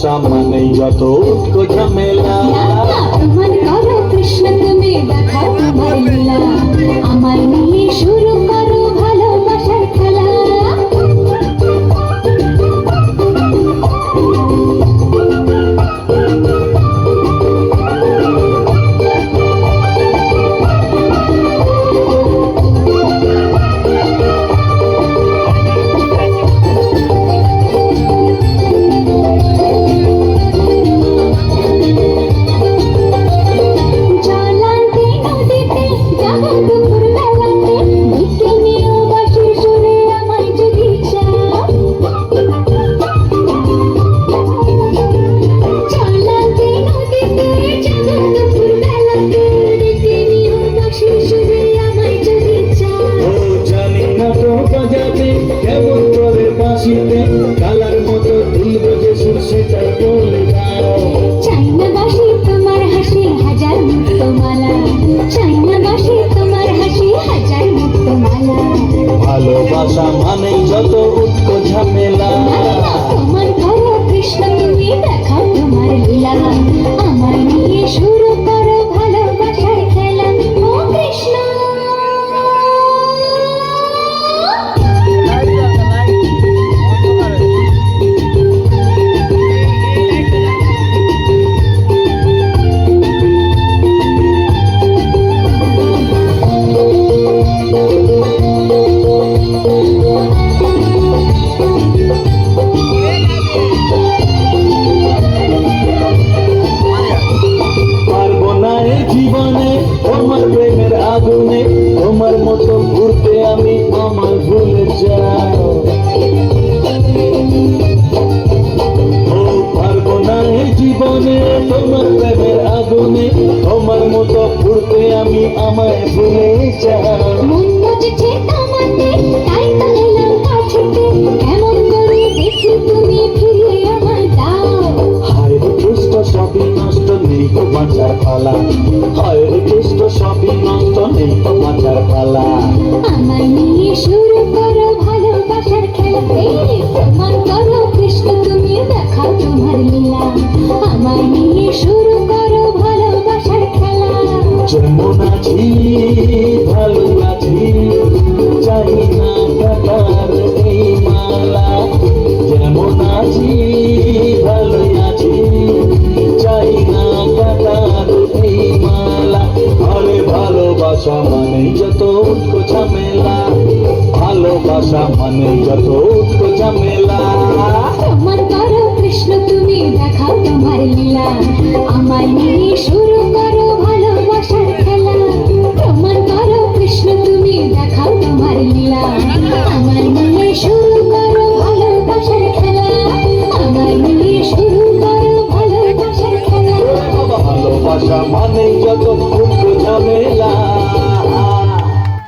ভালোবাসা মানেই যত উটকো ঝামেলা। প্রমাণ করো কৃষ্ণ তুমি দেখাও তোমার লীলা, আমায় নিয়ে শুরু করো ভালোবাসার খেলা। কালার মতো দুলবে যে সুর সেটা বলে দাও। চাইনা বাসি তোমার হাসি হাজার মুক্তমালা, চাইনা বাসি তোমার হাসি হাজার মুক্তমালা। ভালোবাসা মানেই যত উটকো ঝামেলা। প্রমাণ করো কৃষ্ণ তুমি দেখাও তোমার লীলা, আমায় নিয়ে শুরু করো ভালোবাসার খেলা। ও কৃষ্ণ জীবনে তোমার প্রেমের আগুনে তোমার মতো ঘুরতে আমি আমার ভুলে যাও। ও পারবো না এই জীবনে তোমার প্রেমের আগুনে তোমার মতো ঘুরতে আমি আমায় ভুলে যাও। মন বুঝছে তোমাতে তাই তো এলাম কাছেতে, কেমন করে দেখি তুমি ফিরিয়ে আমায় দাও। হায় রে কৃষ্ণ সবই নষ্ট নেই তো বাঁচার পালা, হায় রে কৃষ্ণ সবই নষ্ট নেই তো বাঁচার পালা। আমায় নিয়ে শুরু করো ভালোবাসার খেলা, প্রমাণ করো কৃষ্ণ তুমি দেখাও তোমার লীলা, আমায় নিয়ে শুরু করো ভালোবাসার খেলা। যেমন আছি ভালো আছি চাই না কাটার এই মালা, যেমন আছি ভালো আছি চাই না কাটার এই মালা। আরে ভালোবাসা মানেই যত উটকো ঝামেলা, ভালোবাসা মানেই যত উটকো ঝামেলা। প্রমাণ করো কৃষ্ণ তুমি দেখাও তোমার লীলা, আমায় নিয়ে শুরু করো ভালোবাসার খেলা। প্রমাণ করো কৃষ্ণ তুমি দেখাও তোমার লীলা, আমায় নিয়ে শুরু করো ভালোবাসার খেলা, আমায় নিয়ে শুরু করো ভালোবাসার খেলা। ভালোবাসা মানেই যত উটকো ঝামেলা।